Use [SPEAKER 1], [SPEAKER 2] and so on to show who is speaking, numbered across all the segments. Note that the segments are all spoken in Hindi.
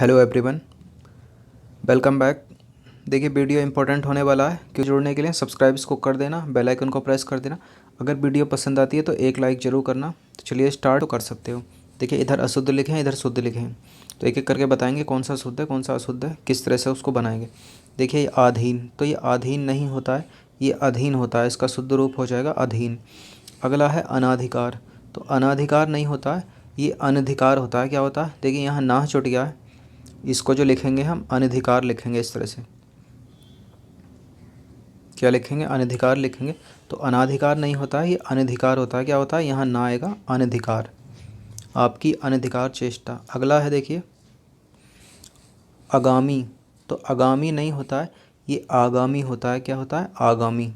[SPEAKER 1] Hello everyone, welcome back. देखिए वीडियो इंपॉर्टेंट होने वाला है, क्यों जुड़ने के लिए सब्सक्राइब इसको कर देना, बेल आइकन को प्रेस कर देना। अगर वीडियो पसंद आती है तो एक लाइक ज़रूर करना। तो चलिए स्टार्ट तो कर सकते हो। देखिए इधर अशुद्ध लिखे हैं, इधर शुद्ध लिखे हैं, तो एक एक करके बताएंगे कौन सा शुद्ध है कौन सा अशुद्ध है, किस तरह से उसको बनाएंगे। देखिए ये आधीन, तो ये आधीन नहीं होता है, ये अधीन होता है, इसका शुद्ध रूप हो जाएगा अधीन। अगला है अनाधिकार, तो अनाधिकार नहीं होता है, ये अनधिकार होता है। क्या होता है, देखिए यहाँ ना छूट गया है, इसको जो लिखेंगे हम अनधिकार लिखेंगे इस तरह से। क्या लिखेंगे, अनधिकार लिखेंगे। तो अनाधिकार नहीं होता है, ये अनधिकार होता है। क्या होता है, यहाँ ना आएगा, अनधिकार, आपकी अनधिकार चेष्टा। अगला है देखिए आगामी, तो आगामी नहीं होता है, ये आगामी होता है। क्या होता है, आगामी,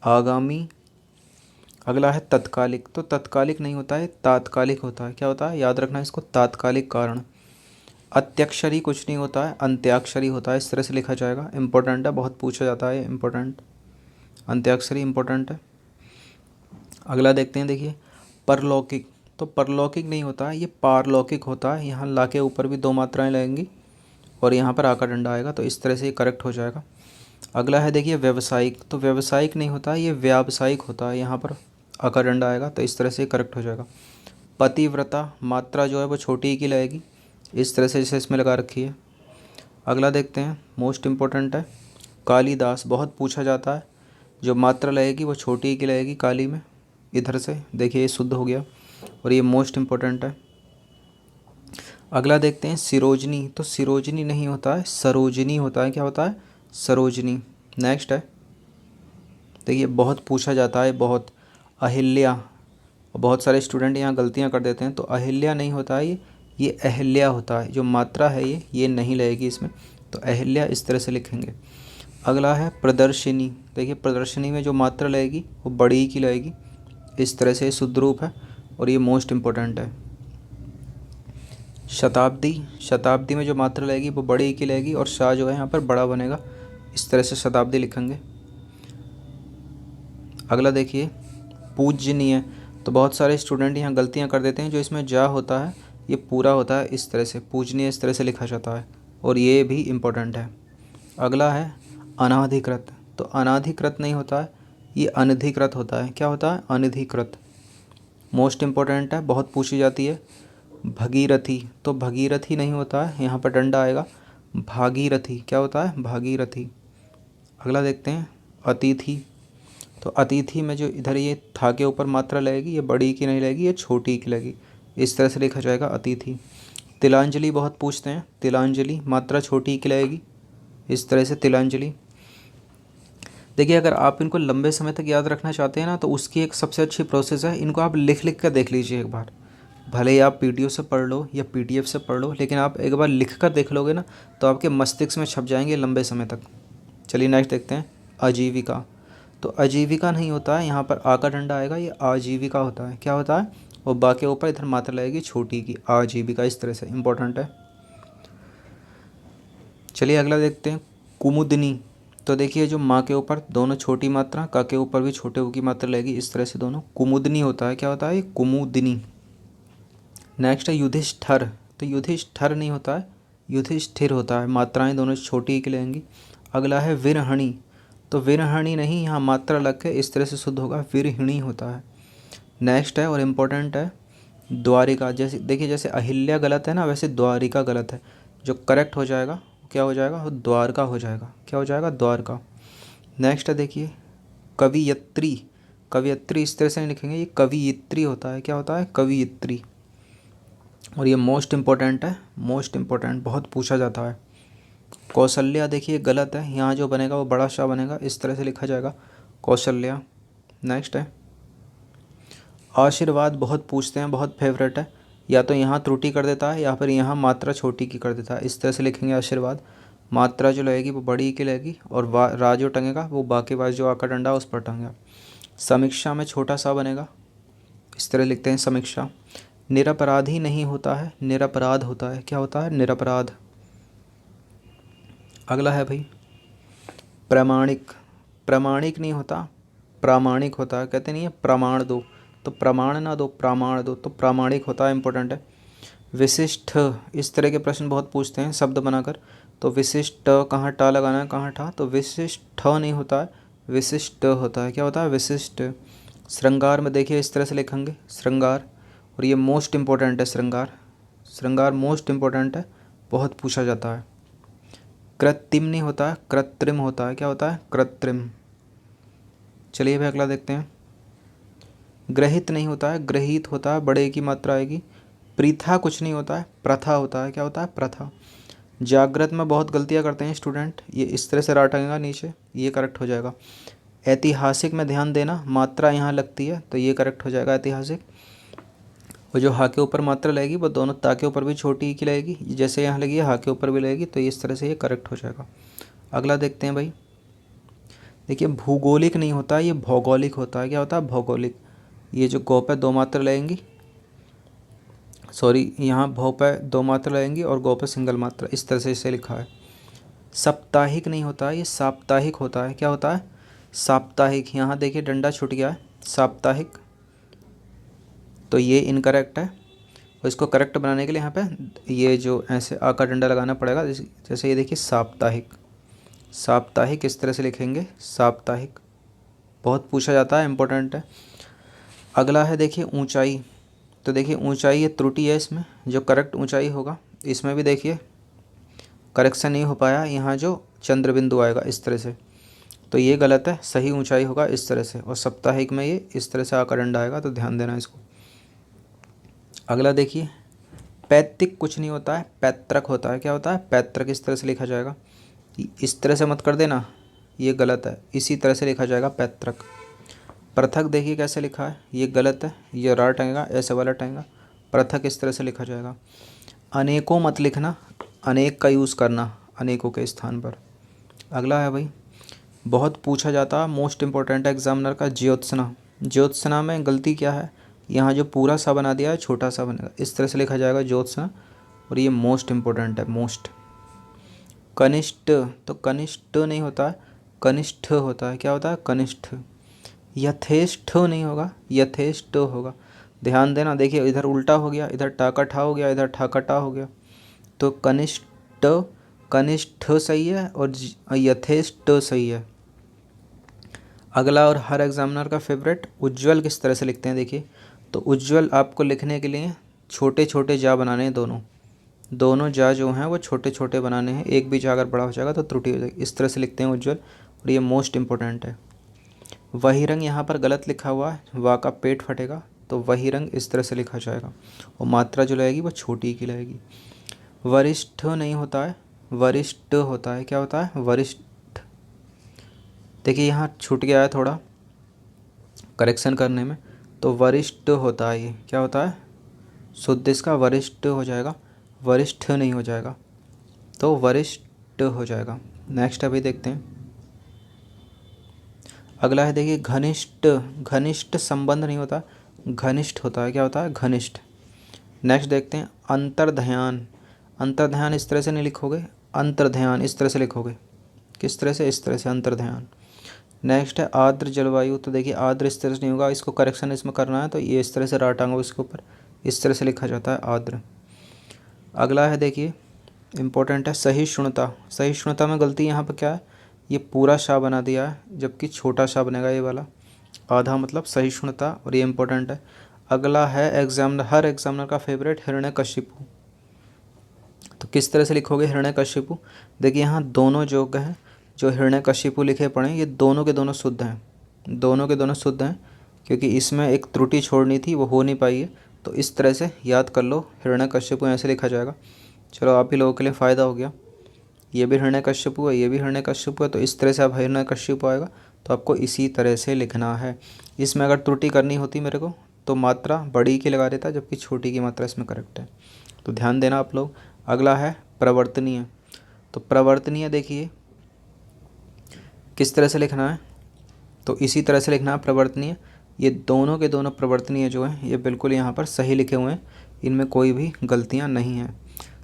[SPEAKER 1] आगामी। अगला है तत्कालिक, तो तत्कालिक नहीं होता है, तात्कालिक होता है। क्या होता है, याद रखना इसको, तात्कालिक कारण। अत्यक्षरी कुछ नहीं होता है, अंत्याक्षरी होता है, इस तरह से लिखा जाएगा। इंपॉर्टेंट है, बहुत पूछा जाता है, इंपॉर्टेंट, अंत्याक्षरी इंपॉर्टेंट है। अगला देखते हैं, देखिए परलौकिक, तो परलौकिक नहीं होता है, ये पारलौकिक होता है। यहाँ ला के ऊपर भी दो मात्राएं लगेंगी और यहाँ पर आका डंडा आएगा, तो इस तरह से ये करेक्ट हो जाएगा। अगला है देखिए व्यावसायिक, तो व्यावसायिक नहीं होता है, ये व्यावसायिक होता है, यहाँ पर आका डंडा आएगा, तो इस तरह से करेक्ट हो जाएगा। पतिव्रता, मात्रा जो है वो छोटी ही की लगेगी, इस तरह से जैसे इसमें लगा रखी है। अगला देखते हैं, मोस्ट इम्पोर्टेंट है कालिदास, बहुत पूछा जाता है, जो मात्रा लगेगी वो छोटी ही की लगेगी काली में। इधर से देखिए ये शुद्ध हो गया और ये मोस्ट इम्पोर्टेंट है। अगला देखते हैं सिरोजनी, तो सिरोजनी नहीं होता है, सरोजनी होता है। क्या होता है, सरोजनी। नेक्स्ट है देखिए बहुत पूछा जाता है, बहुत, अहिल्या, और बहुत सारे स्टूडेंट यहाँ गलतियाँ कर देते हैं, तो अहिल्या नहीं होता है, ये अहिल्या होता है। जो मात्रा है ये नहीं लगेगी इसमें, तो अहिल्या इस तरह से लिखेंगे। अगला है प्रदर्शिनी, देखिए प्रदर्शनी में जो मात्रा लगेगी वो बड़ी की लगेगी, इस तरह से शुद्ध रूप है और ये मोस्ट इम्पोर्टेंट है। शताब्दी, शताब्दी में जो मात्रा लगेगी वो बड़ी की लगेगी और शाह जो है यहाँ पर बड़ा बनेगा, इस तरह से शताब्दी लिखेंगे। अगला देखिए पूजनीय, तो बहुत सारे स्टूडेंट यहाँ गलतियाँ कर देते हैं, जो इसमें जा होता है ये पूरा होता है, इस तरह से पूजनीय इस तरह से लिखा जाता है और ये भी इम्पोर्टेंट है। अगला है अनाधिकृत, तो अनाधिकृत नहीं होता है, ये अनधिकृत होता है। क्या होता है, अनधिकृत, मोस्ट इम्पोर्टेंट है, बहुत पूछी जाती है। भगीरथी, तो भगीरथी नहीं होता है, यहाँ पर डंडा आएगा, भागीरथी। क्या होता है, भागीरथी। अगला देखते हैं अतिथि, तो अतिथि में जो इधर ये था के ऊपर मात्रा लगेगी, ये बड़ी की नहीं लगेगी, ये छोटी की लगेगी, इस तरह से लिखा जाएगा अतिथि। तिलांजलि बहुत पूछते हैं, तिलांजलि मात्रा छोटी की लगेगी, इस तरह से तिलांजलि। देखिए अगर आप इनको लंबे समय तक याद रखना चाहते हैं ना, तो उसकी एक सबसे अच्छी प्रोसेस है, इनको आप लिख लिख कर देख लीजिए एक बार। भले ही आप पीडीएफ से पढ़ लो या पीडीएफ से पढ़ लो, लेकिन आप एक बार लिख कर देख लोगे ना, तो आपके मस्तिष्क में छप जाएंगे लंबे समय तक। चलिए नेक्स्ट देखते हैं आजीविका, तो आजीविका नहीं होता है, यहाँ पर आ का डंडा आएगा, ये आजीविका होता है। क्या होता है, और बा के ऊपर इधर मात्रा लगेगी छोटी की, आजीविका, इस तरह से इंपॉर्टेंट है। चलिए अगला देखते हैं कुमुदनी, तो देखिए जो माँ के ऊपर दोनों छोटी मात्रा, का के ऊपर भी छोटे ऊ की मात्रा लगेगी, इस तरह से दोनों कुमुदनी होता है। क्या होता है, ये कुमुदनी। नेक्स्ट है युधिष्ठर, तो युधिष्ठर नहीं होता है, युधिष्ठिर होता है, मात्राएं दोनों छोटी की लगेंगी। अगला है विरहणी, तो विरहणी नहीं, यहाँ मात्रा लग के इस तरह से शुद्ध होगा, विरहिणी होता है। नेक्स्ट है और इम्पोर्टेंट है द्वारिका, जैसे देखिए जैसे अहिल्या गलत है ना, वैसे द्वारिका गलत है, जो करेक्ट हो जाएगा क्या हो जाएगा, वो द्वारका हो जाएगा। क्या हो जाएगा, द्वारका। नेक्स्ट है देखिए कवियत्री, कवियत्री इस तरह से नहीं लिखेंगे, ये कवियत्री होता है। क्या होता है, कवियत्री, और ये मोस्ट इम्पोर्टेंट है, मोस्ट इम्पोर्टेंट, बहुत पूछा जाता है। कौशल्या देखिए गलत है, यहाँ जो बनेगा वो बड़ा शाह बनेगा, इस तरह से लिखा जाएगा कौशल्या। नेक्स्ट है आशीर्वाद, बहुत पूछते हैं, बहुत फेवरेट है, या तो यहाँ त्रुटि कर देता है या फिर यहाँ मात्रा छोटी की कर देता है, इस तरह से लिखेंगे आशीर्वाद। मात्रा जो लगेगी वो बड़ी की लगेगी और रा जो टंगेगा वो बाकी बार जो आका डंडा उस पर टंगेगा। समीक्षा में छोटा सा बनेगा, इस तरह लिखते हैं समीक्षा। निरपराधी नहीं होता है, निरपराध होता है। क्या होता है, निरपराध। अगला है भाई प्रामाणिक, प्रामाणिक नहीं होता, प्रामाणिक होता है। कहते नहीं है प्रमाण दो, तो प्रमाण ना दो, प्रमाण दो, तो प्रामाणिक होता है, इंपॉर्टेंट है। विशिष्ट, इस तरह के प्रश्न बहुत पूछते हैं शब्द बनाकर। तो विशिष्ट कहाँ टा लगाना है, कहाँ ठा, तो विशिष्ट नहीं होता है, विशिष्ट होता है। क्या होता है, विशिष्ट। श्रृंगार में देखिए इस तरह से लिखेंगे श्रृंगार, और ये मोस्ट इम्पोर्टेंट है श्रृंगार, श्रृंगार मोस्ट इम्पोर्टेंट है, बहुत पूछा जाता है। कृत्रिम नहीं होता है, कृत्रिम होता है। क्या होता है, कृत्रिम। चलिए भाई अगला देखते हैं। ग्रहित नहीं होता है, ग्रहित होता है, बड़े की मात्रा आएगी। प्रथा कुछ नहीं होता है, प्रथा होता है। क्या होता है, प्रथा। जागृत में बहुत गलतियां करते हैं स्टूडेंट, ये इस तरह से रटेगा नीचे, ये करेक्ट हो जाएगा। ऐतिहासिक में ध्यान देना, मात्रा यहाँ लगती है तो ये करेक्ट हो जाएगा ऐतिहासिक। वो जो हा के ऊपर मात्रा लगेगी वो दोनों ता के ऊपर भी छोटी की लगेगी, जैसे यहाँ लगी है हा के ऊपर भी लगेगी, तो इस तरह से ये करेक्ट हो जाएगा। अगला देखते हैं भाई। देखिए भूगोलिक नहीं होता, ये भौगोलिक होता है। क्या होता है, भौगोलिक। ये जो गौ पे 2 मात्रा लगेंगी, सॉरी यहाँ भौ पे 2 मात्रा लगेंगी और गौ पे सिंगल मात्रा, इस तरह से इसे लिखा है। साप्ताहिक नहीं होता, ये साप्ताहिक होता है। क्या होता है, साप्ताहिक। यहाँ देखिए डंडा छूट गया है, साप्ताहिक, तो ये इनकरेक्ट है। और इसको करेक्ट बनाने के लिए यहाँ पे ये जो ऐसे आ का डंडा लगाना पड़ेगा, जैसे ये देखिए साप्ताहिक, साप्ताहिक इस तरह से लिखेंगे साप्ताहिक, बहुत पूछा जाता है, इम्पोर्टेंट है। अगला है देखिए ऊंचाई। तो देखिए ऊंचाई ये त्रुटि है इसमें, जो करेक्ट ऊंचाई होगा इसमें भी देखिए करेक्शन नहीं हो पाया, यहाँ जो चंद्र बिंदु आएगा इस तरह से, तो ये गलत है, सही ऊंचाई होगा इस तरह से। और साप्ताहिक में ये इस तरह से आकर डंडा आएगा, तो ध्यान देना इसको। अगला देखिए पैतृक कुछ नहीं होता है, पैतृक होता है। क्या होता है, पैतृक, इस तरह से लिखा जाएगा, इस तरह से मत कर देना, ये गलत है, इसी तरह से लिखा जाएगा पैतृक। पृथक देखिए कैसे लिखा है, ये गलत है, ये रा टंगेगा, ऐसे वाला टंगेगा, पृथक इस तरह से लिखा जाएगा। अनेकों मत लिखना, अनेक का यूज़ करना अनेकों के स्थान पर। अगला है भाई, बहुत पूछा जाता, मोस्ट इम्पोर्टेंट है एग्जामिनर का, ज्योत्सना। ज्योत्सना में गलती क्या है, यहाँ जो पूरा सा बना दिया है छोटा सा बनेगा, इस तरह से लिखा जाएगा ज्योत्सना, और ये मोस्ट इम्पोर्टेंट है, मोस्ट। कनिष्ठ, तो कनिष्ठ नहीं होता है, कनिष्ठ होता है। क्या होता है, कनिष्ठ। यथेष्ट नहीं होगा, यथेष्ट होगा, ध्यान देना। देखिए इधर उल्टा हो गया, इधर टाका ठा हो गया, इधर ठाका टा हो गया, तो कनिष्ठ, कनिष्ठ सही है और यथेष्ट सही है। अगला और हर एग्जामिनर का फेवरेट, उज्ज्वल किस तरह से लिखते हैं देखिए। तो उज्ज्वल आपको लिखने के लिए छोटे छोटे जा बनाने हैं, दोनों जा जो हैं वो छोटे छोटे बनाने हैं, एक भी जा अगर बड़ा हो जाएगा तो त्रुटि हो जाएगी, इस तरह से लिखते हैं उज्ज्वल, और ये मोस्ट इम्पोर्टेंट है। वही रंग यहाँ पर गलत लिखा हुआ है, वाह का पेट फटेगा, तो वही रंग इस तरह से लिखा जाएगा, और मात्रा जो लगेगी वो छोटी की लगेगी। वरिष्ठ नहीं होता है, वरिष्ठ होता है। क्या होता है, वरिष्ठ। देखिए यहाँ छूट गया है थोड़ा करेक्शन करने में, तो वरिष्ठ होता है ये। क्या होता है, शुद्ध इसका वरिष्ठ हो जाएगा, वरिष्ठ नहीं हो जाएगा, तो वरिष्ठ हो जाएगा। नेक्स्ट अभी देखते हैं। अगला है देखिए घनिष्ठ, घनिष्ठ संबंध नहीं होता, घनिष्ठ होता है। क्या होता है, घनिष्ठ। नेक्स्ट देखते हैं अंतर्ध्यान। अंतर्ध्यान इस तरह से नहीं लिखोगे, अंतर्ध्यान इस तरह से लिखोगे, किस तरह से, इस तरह से अंतर्ध्यान। नेक्स्ट है आर्द्र जलवायु। तो देखिए आर्द्र इस तरह से नहीं होगा, इसको करेक्शन इसमें करना है, तो ये इस तरह से राटांगो इसके ऊपर, इस तरह से लिखा जाता है आर्द्र। अगला है देखिए इम्पोर्टेंट है सहिष्णुता। सहिष्णुता में गलती यहाँ पर क्या है, ये पूरा शाह बना दिया है, जबकि छोटा शाह बनेगा ये वाला, आधा मतलब सहिष्णुता, और ये इम्पोर्टेंट है। अगला है एग्जामिनर, हर एग्जामिनर का फेवरेट, हिरण्यकशिपु। तो किस तरह से लिखोगे हिरण्यकशिपु। देखिए यहाँ दोनों जो हैं, जो हिरण्यकशिपु लिखे पड़े, ये दोनों के दोनों शुद्ध हैं, दोनों के दोनों शुद्ध हैं, क्योंकि इसमें एक त्रुटि छोड़नी थी वो हो नहीं पाई है, तो इस तरह से याद कर लो, हिरण्यकशिपु ऐसे लिखा जाएगा। चलो आप ही लोगों के लिए फ़ायदा हो गया, ये भी हिरण्यकशिपु है, ये भी हिरण्यकशिपु है, तो इस तरह से अब हिरण्यकशिपु आएगा, तो आपको इसी तरह से लिखना है। इसमें अगर त्रुटि करनी होती मेरे को तो मात्रा बड़ी की लगा देता, जबकि छोटी की मात्रा इसमें करेक्ट है, तो ध्यान देना आप लोग। अगला है प्रवर्तनीय। तो प्रवर्तनीय देखिए किस तरह से लिखना है, तो इसी तरह से लिखना है प्रवर्तनीय। ये दोनों के दोनों प्रवर्तनीय जो हैं ये बिल्कुल यहाँ पर सही लिखे हुए हैं, इनमें कोई भी गलतियाँ नहीं हैं।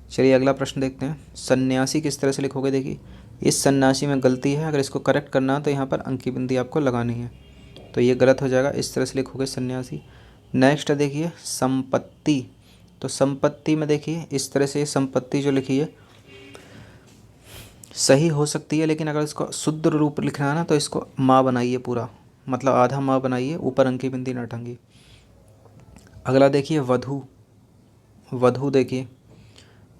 [SPEAKER 1] चलिए अगला प्रश्न देखते हैं। सन्यासी किस तरह से लिखोगे, देखिए इस सन्यासी में गलती है, अगर इसको करेक्ट करना है तो यहाँ पर अंकी बिंदी आपको लगानी है, तो ये गलत हो जाएगा, इस तरह से लिखोगे सन्यासी। नेक्स्ट देखिए संपत्ति। तो संपत्ति में देखिए इस तरह से संपत्ति जो लिखी है सही हो सकती है, लेकिन अगर इसको शुद्ध रूप लिखना है ना तो इसको माँ बनाइए पूरा, मतलब आधा माँ बनाइए, ऊपर अंक की बिंदी न टांगिए। अगला देखिए वधु। वधु देखिए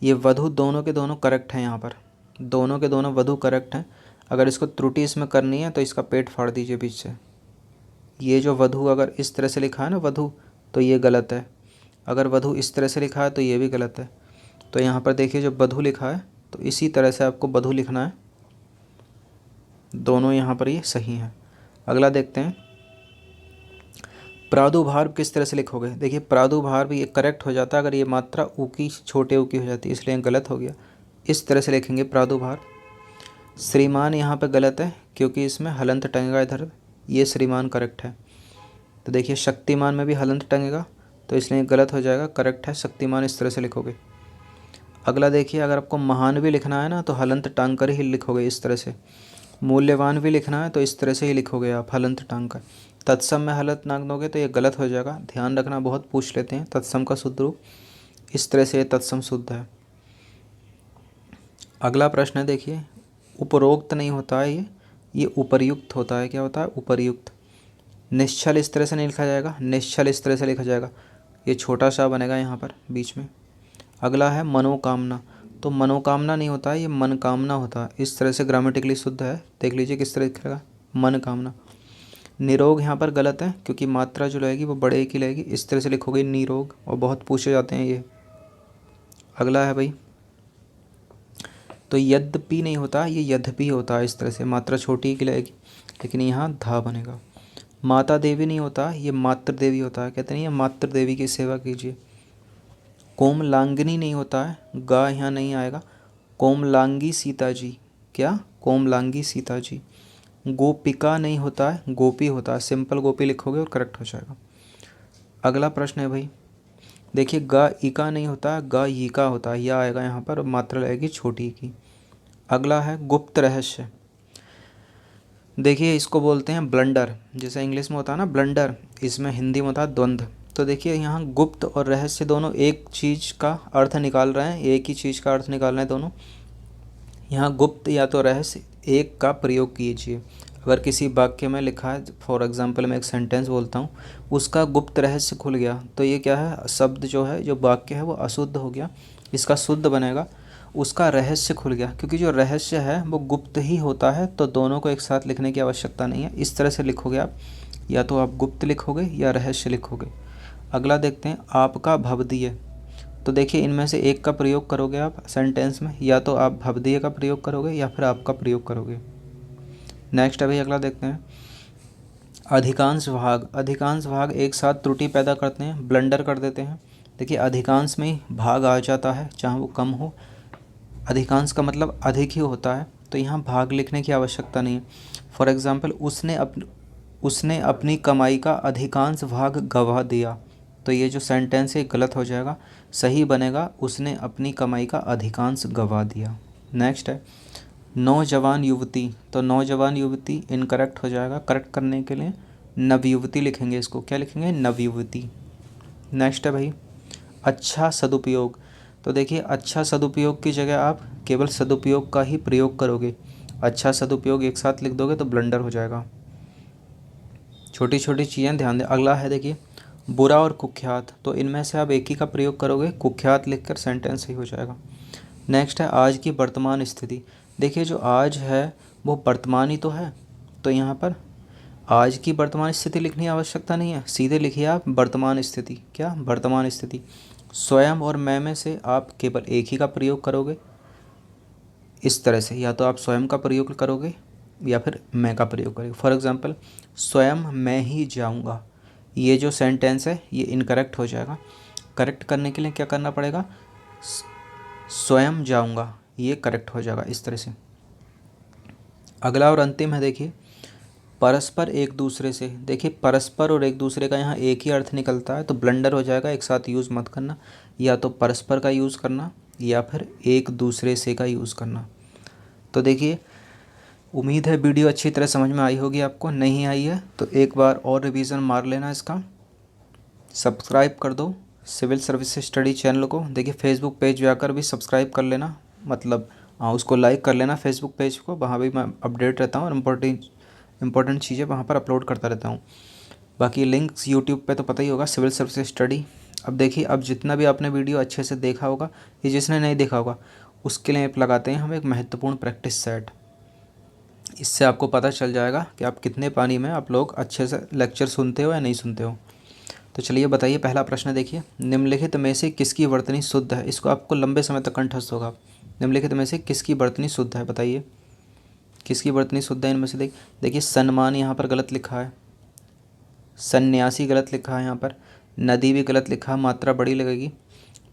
[SPEAKER 1] ये वधु दोनों के दोनों करेक्ट हैं, यहाँ पर दोनों के दोनों वधु करेक्ट हैं। अगर इसको त्रुटि इसमें करनी है तो इसका पेट फाड़ दीजिए बीच से। ये जो वधु अगर इस तरह से लिखा है ना वधु, तो ये गलत है। अगर वधु इस तरह से लिखा है तो ये भी गलत है। तो यहाँ पर देखिए जो वधु लिखा है तो इसी तरह से आपको वधु लिखना है, दोनों यहाँ पर ये सही हैं। अगला देखते हैं प्रादुर्भाव किस तरह से लिखोगे। देखिए प्रादुर्भाव ये करेक्ट हो जाता है अगर ये मात्रा ऊ की छोटे ऊ की हो जाती है, इसलिए गलत हो गया। इस तरह से लिखेंगे प्रादुर्भाव। श्रीमान यहाँ पे गलत है क्योंकि इसमें हलंत टंगेगा इधर, ये श्रीमान करेक्ट है। तो देखिए शक्तिमान में भी हलंत टंगेगा तो इसलिए गलत हो जाएगा, करेक्ट है शक्तिमान, इस तरह से लिखोगे। अगला देखिए अगर आपको महान भी लिखना है ना तो हलंत टांग कर ही लिखोगे इस तरह से। मूल्यवान भी लिखना है तो इस तरह से ही लिखोगे आप, हलंत टांग कर। तत्सम में हलंत टांग दोगे तो ये गलत हो जाएगा, ध्यान रखना, बहुत पूछ लेते हैं तत्सम का शुद्ध रूप। इस तरह से ये तत्सम शुद्ध है। अगला प्रश्न है देखिए उपरोक्त नहीं होता है ये उपर्युक्त होता है। क्या होता है? उपर्युक्त। निश्चल इस तरह से नहीं लिखा जाएगा, निश्चल इस तरह से लिखा जाएगा, ये छोटा सा बनेगा यहाँ पर बीच में। अगला है मनोकामना, तो मनोकामना नहीं होता है, ये मनकामना होता है। इस तरह से ग्रामेटिकली शुद्ध है, देख लीजिए किस तरह लिखेगा, मनकामना। निरोग यहाँ पर गलत है क्योंकि मात्रा जो लगेगी वो बड़े की लगेगी, इस तरह से लिखोगे निरोग, और बहुत पूछे जाते हैं ये। अगला है भाई तो यद्यपि नहीं होता, ये यद्यपि होता है, इस तरह से मात्रा छोटी की लगेगी, लेकिन यहाँ धा बनेगा। माता देवी नहीं होता, ये मातृ देवी होता है, कहते नहीं है मातृ देवी की सेवा कीजिए। कोमलांगिनी नहीं होता है, गा यहाँ नहीं आएगा, कोमलांगी सीता जी। क्या? कोमलांगी सीता जी। गोपिका नहीं होता है, गोपी होता है, सिंपल गोपी लिखोगे और करेक्ट हो जाएगा। अगला प्रश्न है भाई देखिए गा इका नहीं होता, गा यिका होता है, यह आएगा यहाँ पर, मात्रा लगेगी छोटी की। अगला है गुप्त रहस्य। देखिए इसको बोलते हैं ब्लंडर, जैसे इंग्लिश में होता है ना ब्लंडर, इसमें हिंदी में होता है द्वंद्व। तो देखिए यहाँ गुप्त और रहस्य दोनों एक चीज़ का अर्थ निकाल रहे हैं, एक ही चीज़ का अर्थ निकाल रहे हैं दोनों। यहाँ गुप्त या तो रहस्य एक का प्रयोग कीजिए। अगर किसी वाक्य में लिखा है, फॉर एग्जांपल मैं एक सेंटेंस बोलता हूँ, उसका गुप्त रहस्य खुल गया तो ये क्या है, शब्द जो है जो वाक्य है वो अशुद्ध हो गया, इसका शुद्ध बनेगा। उसका रहस्य खुल गया, क्योंकि जो रहस्य है वो गुप्त ही होता है, तो दोनों को एक साथ लिखने की आवश्यकता नहीं है। इस तरह से लिखोगे आप, या तो आप गुप्त लिखोगे या रहस्य लिखोगे। अगला देखते हैं आपका भवदीय। तो देखिए इनमें से एक का प्रयोग करोगे आप सेंटेंस में, या तो आप भवदीय का प्रयोग करोगे या फिर आपका प्रयोग करोगे। नेक्स्ट है भाई अगला देखते हैं अधिकांश भाग। अधिकांश भाग एक साथ त्रुटि पैदा करते हैं, ब्लंडर कर देते हैं। देखिए अधिकांश में भाग आ जाता है चाहे वो कम हो, अधिकांश का मतलब अधिक ही होता है, तो यहाँ भाग लिखने की आवश्यकता नहीं है। फॉर एग्ज़ाम्पल उसने अपनी कमाई का अधिकांश भाग गंवा दिया, तो ये जो सेंटेंस है गलत हो जाएगा, सही बनेगा उसने अपनी कमाई का अधिकांश गंवा दिया। नेक्स्ट है नौजवान युवती, तो नौजवान युवती इनकरेक्ट हो जाएगा, करेक्ट करने के लिए नवयुवती लिखेंगे, इसको क्या लिखेंगे, नवयुवती। नेक्स्ट है भाई अच्छा सदुपयोग। तो देखिए अच्छा सदुपयोग की जगह आप केवल सदुपयोग का ही प्रयोग करोगे, अच्छा सदुपयोग एक साथ लिख दोगे तो ब्लंडर हो जाएगा। छोटी छोटी चीज़ें ध्यान दें। अगला है देखिए बुरा और कुख्यात, तो इनमें से आप एक ही का प्रयोग करोगे, कुख्यात लिखकर सेंटेंस सही हो जाएगा। नेक्स्ट है आज की वर्तमान स्थिति। देखिए जो आज है वो वर्तमान ही तो है, तो यहाँ पर आज की वर्तमान स्थिति लिखने की आवश्यकता नहीं है, सीधे लिखिए आप वर्तमान स्थिति। क्या? वर्तमान स्थिति। स्वयं और मैं में से आप केवल एक ही का प्रयोग करोगे, इस तरह से, या तो आप स्वयं का प्रयोग करोगे या फिर मैं का प्रयोग करोगे। फॉर एग्ज़ाम्पल स्वयं मैं ही जाऊँगा, ये जो सेंटेंस है ये इनकरेक्ट हो जाएगा। करेक्ट करने के लिए क्या करना पड़ेगा, स्वयं जाऊँगा, ये करेक्ट हो जाएगा इस तरह से। अगला और अंतिम है देखिए परस्पर एक दूसरे से। देखिए परस्पर और एक दूसरे का यहाँ एक ही अर्थ निकलता है, तो ब्लंडर हो जाएगा, एक साथ यूज़ मत करना, या तो परस्पर का यूज़ करना या फिर एक दूसरे से का यूज़ करना। तो देखिए उम्मीद है वीडियो अच्छी तरह समझ में आई होगी आपको, नहीं आई है तो एक बार और रिवीजन मार लेना इसका, सब्सक्राइब कर दो, सिविल सर्विस स्टडी चैनल को देखिए फेसबुक पेज जाकर भी सब्सक्राइब कर लेना, मतलब हाँ उसको लाइक कर लेना फेसबुक पेज को, वहाँ भी मैं अपडेट रहता हूँ और इम्पोर्टेंट चीज़ें वहाँ पर अपलोड करता रहता हूँ। बाकी लिंक्स यूट्यूब पे तो पता ही होगा, सिविल सर्विस स्टडी। अब देखिए, अब जितना भी आपने वीडियो अच्छे से देखा होगा, ये जिसने नहीं देखा होगा उसके लिए लगाते हैं हम एक महत्वपूर्ण प्रैक्टिस सेट। इससे आपको पता चल जाएगा कि आप कितने पानी में आप लोग अच्छे से लेक्चर सुनते हो या नहीं सुनते हो। तो चलिए बताइए, पहला प्रश्न देखिए, निम्नलिखित में से किसकी वर्तनी शुद्ध है? इसको आपको लंबे समय तक कंठस्थ होगा। निम्नलिखित में से किसकी वर्तनी शुद्ध है, बताइए किसकी वर्तनी शुद्ध है इनमें से। देखिए सम्मान यहाँ पर गलत लिखा है, सन्यासी गलत लिखा है, यहाँ पर नदी भी गलत लिखा है, मात्रा बड़ी लगेगी।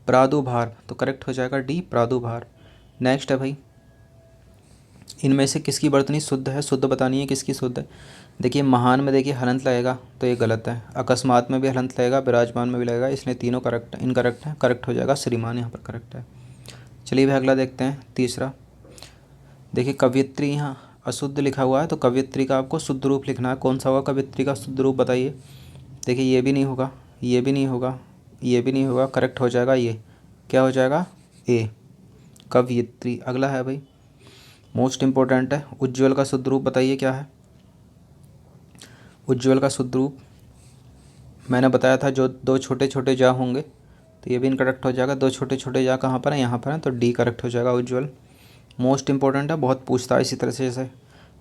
[SPEAKER 1] प्रादुभार तो करेक्ट हो जाएगा डी, प्रादुभार। नेक्स्ट है भाई, इनमें से किसकी वर्तनी शुद्ध है, शुद्ध बतानी है किसकी शुद्ध है। देखिए महान में देखिए हलंत लगेगा तो ये गलत है, अकस्मात में भी हलंत लगेगा, विराजमान में भी लगेगा, इसलिए तीनों करेक्ट इनकरेक्ट है। करेक्ट हो जाएगा श्रीमान, यहाँ पर करेक्ट है। चलिए भाई अगला देखते हैं, तीसरा। देखिए कवयित्री यहाँ अशुद्ध लिखा हुआ है, तो कवयित्री का आपको शुद्ध रूप लिखना है। कौन सा होगा कवयित्री का शुद्ध रूप, बताइए। देखिए ये भी नहीं होगा, ये भी नहीं होगा, ये भी नहीं होगा, करेक्ट हो जाएगा ये, क्या हो जाएगा ए, कवयित्री। अगला है भाई मोस्ट इम्पोर्टेंट है, उज्ज्वल का शुद्ध रूप बताइए क्या है। उज्ज्वल का शुद्ध रूप मैंने बताया था, जो दो छोटे छोटे जा होंगे, तो ये भी इनकरेक्ट हो जाएगा। दो छोटे छोटे जा कहाँ पर है, यहाँ पर है, तो डी करेक्ट हो जाएगा उज्ज्वल। मोस्ट इंपॉर्टेंट है, बहुत पूछता है इसी तरह से। जैसे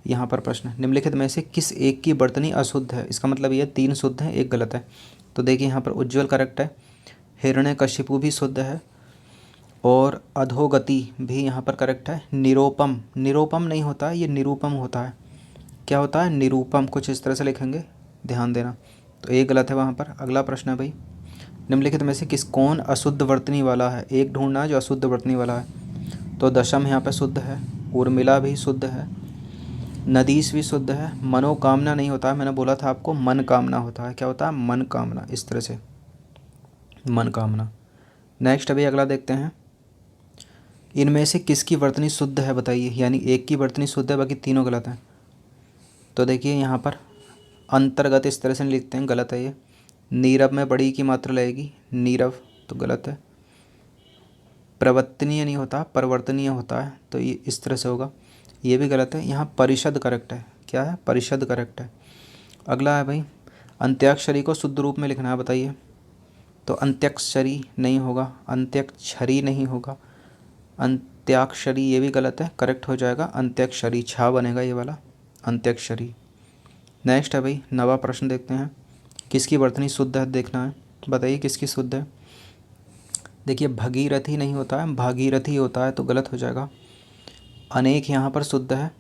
[SPEAKER 1] यहाँ पर प्रश्न, निम्नलिखित में से किस एक की वर्तनी अशुद्ध है? इसका मतलब ये 3 शुद्ध है, 1 गलत है। तो देखिए यहाँ पर उज्ज्वल करेक्ट है, हिरण्यकशिपु भी शुद्ध है, और अधोगति भी यहाँ पर करेक्ट है। निरोपम, निरोपम नहीं होता है, ये निरूपम होता है। क्या होता है, निरूपम, कुछ इस तरह से लिखेंगे, ध्यान देना। तो एक गलत है वहाँ पर। अगला प्रश्न है भाई, निम्नलिखित में से कौन अशुद्ध वर्तनी वाला है? एक ढूंढना है जो अशुद्ध वर्तनी वाला है। तो दशम यहाँ पर शुद्ध है, उर्मिला भी शुद्ध है, नदीश भी शुद्ध है। मनोकामना नहीं होता है, मैंने बोला था आपको मन कामना होता है। क्या होता है, मन कामना, इस तरह से मन कामना। नेक्स्ट अभी अगला देखते हैं, इनमें से किसकी वर्तनी शुद्ध है बताइए। यानी एक की वर्तनी शुद्ध है, बाकी तीनों गलत हैं। तो देखिए यहाँ पर अंतर्गत इस तरह से लिखते हैं, गलत है ये। नीरव में बड़ी की मात्रा लगेगी, नीरव, तो गलत है। प्रवर्तनीय नहीं होता, परिवर्तनीय होता है, तो ये इस तरह से होगा, ये भी गलत है। यहाँ परिषद करेक्ट है, क्या है, परिषद करेक्ट है। अगला है भाई, अंत्याक्षरी को शुद्ध रूप में लिखना है, बताइए। तो अंत्याक्षरी नहीं होगा, अंत्याक्षरी नहीं होगा, अंत्याक्षरी, ये भी गलत है, करेक्ट हो जाएगा अंत्याक्षरी, छा बनेगा ये वाला, अंत्याक्षरी। नेक्स्ट है भाई, नवा प्रश्न देखते हैं, किसकी वर्तनी शुद्ध है देखना है, बताइए किसकी शुद्ध है। देखिए भगीरथी नहीं होता है, भागीरथी होता है, तो गलत हो जाएगा। अनेक यहाँ पर शुद्ध है,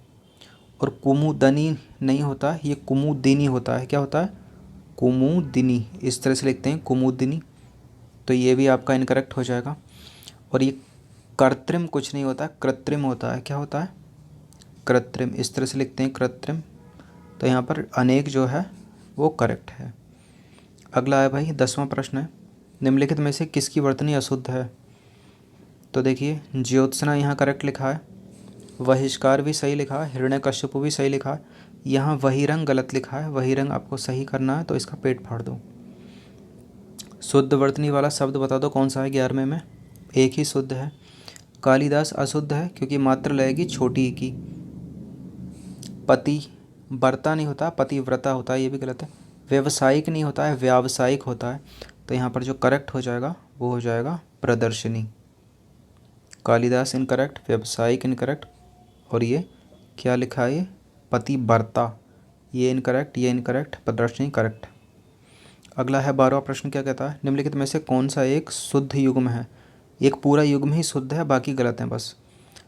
[SPEAKER 1] और कुमुदनी नहीं होता, ये कुमुदिनी होता है। क्या होता है, कुमुदिनी, इस तरह से लिखते हैं कुमुदिनी, तो ये भी आपका इनकरेक्ट हो जाएगा। और ये कृत्रिम कुछ नहीं होता, कृत्रिम होता है। क्या होता है, कृत्रिम, इस तरह से लिखते हैं कृत्रिम, तो यहाँ पर अनेक जो है वो करेक्ट है। अगला है भाई 10वां प्रश्न है, निम्नलिखित में से किसकी वर्तनी अशुद्ध है। तो देखिए ज्योत्सना यहाँ करेक्ट लिखा है, बहिष्कार भी सही लिखा है, हिरण्यकश्यपु भी सही लिखा है। यहाँ वही रंग गलत लिखा है, वही रंग आपको सही करना है, तो इसका पेट फाड़ दो। शुद्ध वर्तनी वाला शब्द बता दो कौन सा है 11वें में, एक ही शुद्ध है। कालिदास अशुद्ध है क्योंकि मात्रा लगेगी छोटी की। पति व्रता नहीं होता, पतिव्रता होता है, ये भी गलत है। व्यवसायिक नहीं होता है, व्यावसायिक होता है, तो यहाँ पर जो करेक्ट हो जाएगा वो हो जाएगा प्रदर्शनी। कालिदास इनकरेक्ट, व्यवसायिक इनकरेक्ट, और ये क्या लिखा है, ये पतिव्रता, ये इनकरेक्ट, ये इनकरेक्ट, प्रदर्शनी करेक्ट। अगला है 12वां प्रश्न, क्या कहता है, निम्नलिखित में से कौन सा एक शुद्ध युग्म है। एक पूरा युग्म ही शुद्ध है, बाकी गलत हैं बस।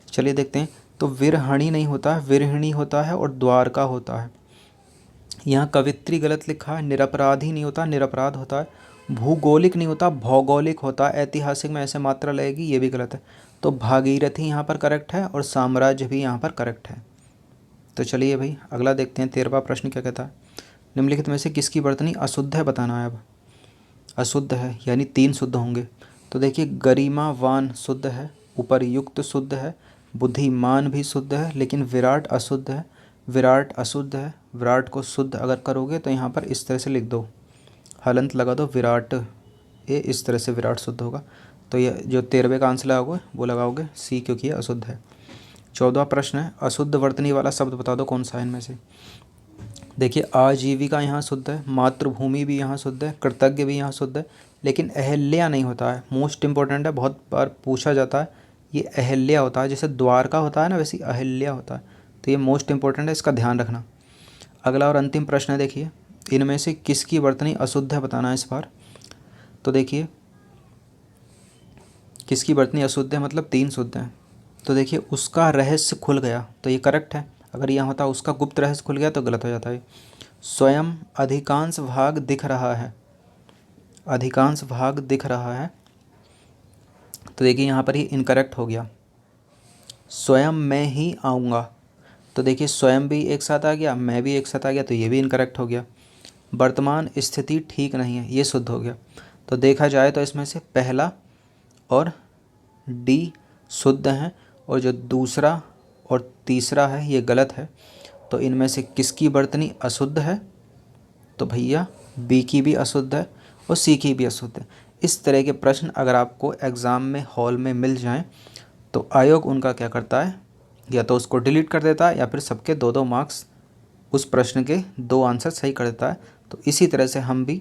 [SPEAKER 1] चलिए देखते हैं, तो विरहणी नहीं होता है, विरहिणी होता है, और द्वारका होता है। यहाँ कवित्री गलत लिखा है, निरपराधी नहीं होता, निरपराध होता है। भूगोलिक नहीं होता, भौगोलिक होता है। ऐतिहासिक में ऐसे मात्रा लगेगी, ये भी गलत है। तो भागीरथी यहाँ पर करेक्ट है, और साम्राज्य भी यहाँ पर करेक्ट है। तो चलिए भाई अगला देखते हैं, 13वां प्रश्न क्या कहता है, निम्नलिखित में से किसकी वर्तनी अशुद्ध है बताना है। अब अशुद्ध है यानी 3 शुद्ध होंगे। तो देखिए गरिमावान शुद्ध है, उपरयुक्त शुद्ध है, बुद्धिमान भी शुद्ध है, लेकिन विराट अशुद्ध है। विराट अशुद्ध है, विराट को शुद्ध अगर करोगे तो यहाँ पर इस तरह से लिख दो, हलंत लगा दो विराट, ए इस तरह से विराट शुद्ध होगा। तो ये जो 13वें का आंसर लगाओगे वो लगाओगे सी, क्योंकि ये अशुद्ध है। 14वां प्रश्न है, अशुद्ध वर्तनी वाला शब्द बता दो कौन सा है इनमें से। देखिए आजीविका यहाँ शुद्ध है, मातृभूमि भी यहाँ शुद्ध है, कृतज्ञ भी यहाँ शुद्ध है, लेकिन अहल्या नहीं होता है। मोस्ट इंपॉर्टेंट है, बहुत बार पूछा जाता है। ये अहल्या होता है, जैसे द्वारका होता है ना वैसे अहल्या होता है। तो ये मोस्ट इंपॉर्टेंट है, इसका ध्यान रखना। अगला और अंतिम प्रश्न है, देखिए इनमें से किसकी वर्तनी अशुद्ध है बताना है इस बार। तो देखिए किसकी वर्तनी अशुद्ध है, मतलब 3 शुद्ध हैं। तो देखिए उसका रहस्य खुल गया, तो ये करेक्ट है। अगर यहाँ होता उसका गुप्त रहस्य खुल गया तो गलत हो जाता है। स्वयं अधिकांश भाग दिख रहा है, अधिकांश भाग दिख रहा है। तो देखिए यहाँ पर ही इनकरेक्ट हो गया। स्वयं मैं ही आऊँगा, तो देखिए स्वयं भी एक साथ आ गया, मैं भी एक साथ आ गया, तो ये भी इनकरेक्ट हो गया। वर्तमान स्थिति ठीक नहीं है, ये शुद्ध हो गया। तो देखा जाए तो इसमें से पहला और डी शुद्ध हैं, और जो दूसरा और तीसरा है ये गलत है। तो इनमें से किसकी वर्तनी अशुद्ध है, तो भैया बी की भी अशुद्ध है और सी की भी अशुद्ध है। इस तरह के प्रश्न अगर आपको एग्ज़ाम में हॉल में मिल जाएं तो आयोग उनका क्या करता है, या तो उसको डिलीट कर देता है या फिर सबके 2-2 मार्क्स उस प्रश्न के 2 आंसर सही कर देता है। तो इसी तरह से हम भी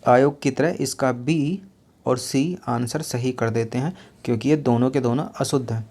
[SPEAKER 1] आयोग की तरह इसका बी और सी आंसर सही कर देते हैं, क्योंकि ये दोनों के दोनों अशुद्ध हैं।